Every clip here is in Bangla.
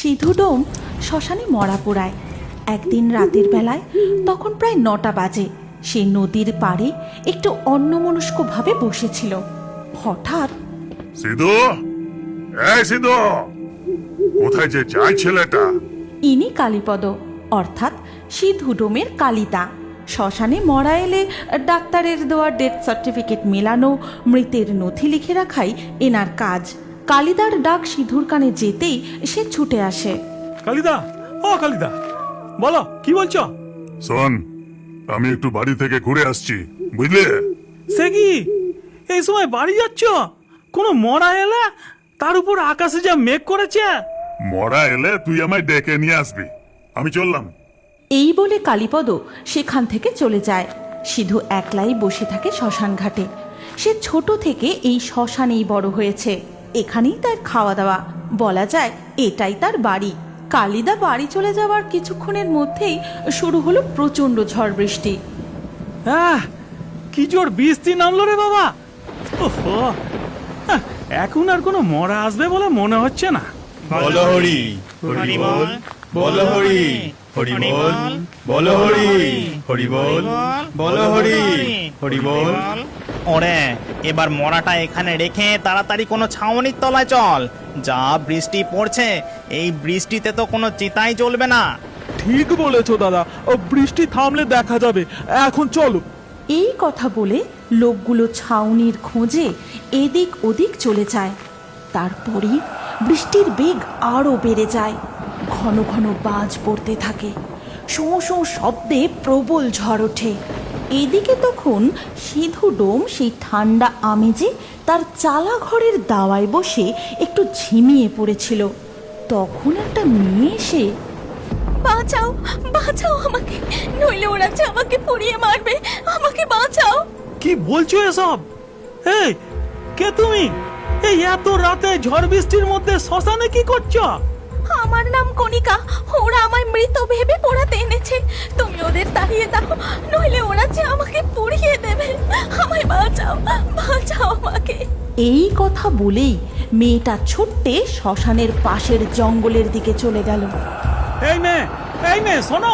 সিধুডোম শ্মশানে মরা পোড়ায়। একদিন রাতের বেলায়, তখন প্রায় 9টা বাজে, সে নদীর পাড়ে একটু অন্যমনস্কভাবে বসেছিল। হঠাৎ, সিধু, এই সিধু, কোথায় যে যায় ছেলেটা? ইনি কালীপদ, অর্থাৎ সিধুডোমের কালিতা। শ্মশানে মরা এলে ডাক্তারের দেওয়া ডেথ সার্টিফিকেট মেলানো, মৃতের নথি লিখে রাখাই এনার কাজ। কালিদার ডাক সিধুর কানে যেতেই সে ছুটে আসে। কালিদা, ও কালিদা, বলো কি বলছো? শোন, আমি একটু বাড়ি থেকে ঘুরে আসছি, বুঝলে? সে কি এই সময় বাড়ি যাচ্ছ? কোনো মরা এলে, তার উপর আকাশে যা মেঘ করেছে। মরা এলে তুই আমায় ডেকে নিয়ে আসবি, আমি চললাম। এই বলে কালীপদ সেখান থেকে চলে যায়। সিধু একলাই বসে থাকে শ্মশান ঘাটে। সে ছোট থেকে এই শ্মশানেই বড় হয়েছে, এখানেই তার খাওয়া দাওয়া, বলা যায় এটাই তার বাড়ি। কালিদা বাড়ি চলে যাওয়ার কিছুক্ষণের মধ্যেই শুরু হলো প্রচন্ড ঝড় বৃষ্টি। কি জোর বৃষ্টি নামলো রে বাবা! ওহো, এখন আর কোনো মরা আসবে বলে মনে হচ্ছে না। বলো হরি, হরি বল, বলো হরি, হরি বল, বলো হরি, হরি বল, বলো হরি, হরি বল। ওরে, এবার মরাটা এখানে রেখে তাড়াতাড়ি কোনো ছাউনির তলায় চল। যা বৃষ্টি পড়ছে, এই বৃষ্টিতে তো কোনো চিতাই চলবে না। ঠিক বলেছো দাদা, বৃষ্টি থামলে দেখা যাবে, এখন চলো। এই কথা বলে লোকগুলো ছাউনির খোঁজে এদিক ওদিক চলে যায়। তারপরই বৃষ্টির বেগ আরও বেড়ে যায়, ঘন ঘন বাজ পড়তে থাকে, শোঁ শোঁ শব্দে প্রবল ঝড় ওঠে। এদিকে তখন সিধুডোম সেই ঠান্ডা আমেজে তার চালা ঘরের দাওয়ায় বসে একটু ঝিমিয়ে পড়েছিল। তখন একটা মেয়ে এসে, বাঁচাও, বাঁচাও আমাকে, নইলে ওরা যে আমাকে পুড়িয়ে মারবে, আমাকে বাঁচাও। কি বলছো এসব? এই, কে তুমি? এই এত রাতে ঝড় বৃষ্টির মধ্যে শ্মশানে কি করছো? আমার নাম কণিকা, ওরা আমায় মৃত ভেবে পোড়াতে এনেছে, তুমি ওদের তাড়িয়ে দাও, নইলে ওরা যে আমাকে পুড়িয়ে দেবে, আমায় বাঁচাও, বাঁচাও আমাকে। এই কথা বলেই মেয়েটা ছুটতে শ্মশানের পাশের জঙ্গলের দিকে চলে গেল। এই মেয়ে শোনো,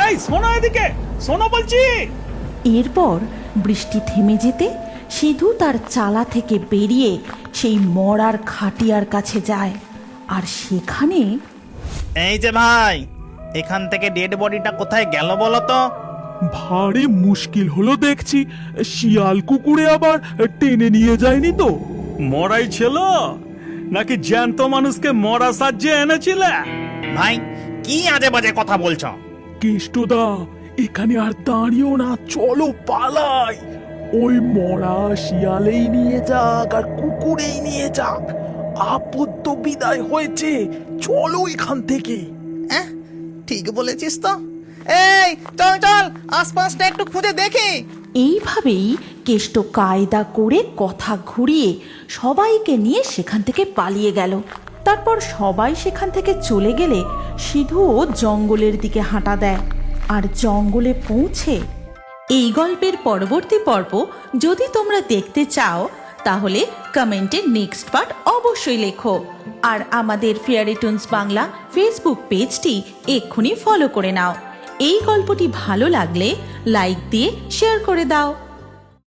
এই শোনো, এদিকে শোনো বলছি। এরপর বৃষ্টি থেমে যেতে সিধু তার চালা থেকে বেরিয়ে সেই মরার খাটিয়ার কাছে যায়। আর সেখানে, এই যে ভাই, এখান থেকে ডেড বডিটা কোথায় গেল বলো তো? ভারী মুশকিল হলো দেখছি, শিয়াল কুকুরে আবার টেনে নিয়ে যায়নি তো? মরাই ছিল নাকি জ্যান্ত মানুষকে মরা সাজিয়ে এনেছিলে? ভাই, কি আজে বাজে কথা বলছো? কেষ্টদা, এখানে আর দাঁড়িয়েও না, চলো পালাই। ওই মরা শিয়ালেই নিয়ে যাক আর কুকুরেই নিয়ে যাক, আপদ তো বিদায় হয়েছে, চলো এখান থেকে। ঠিক বলেছিস তো। এই চল চল, আশপাশটা একটু খুঁজে দেখি। এইভাবেই কেষ্ট কায়দা করে কথা ঘুরিয়ে সবাইকে নিয়ে সেখান থেকে পালিয়ে গেল। তারপর সবাই সেখান থেকে চলে গেলে সিধুও জঙ্গলের দিকে হাঁটা দেয়। আর জঙ্গলে পৌঁছে এই গল্পের পরবর্তী পর্ব যদি তোমরা দেখতে চাও, তাহলে কমেন্টে নেক্সট পার্ট অবশ্যই লেখো। আর আমাদের ফেয়ারি টুনস বাংলা ফেসবুক পেজটি এক্ষুনি ফলো করে নাও। এই গল্পটি ভালো লাগলে লাইক দিয়ে শেয়ার করে দাও।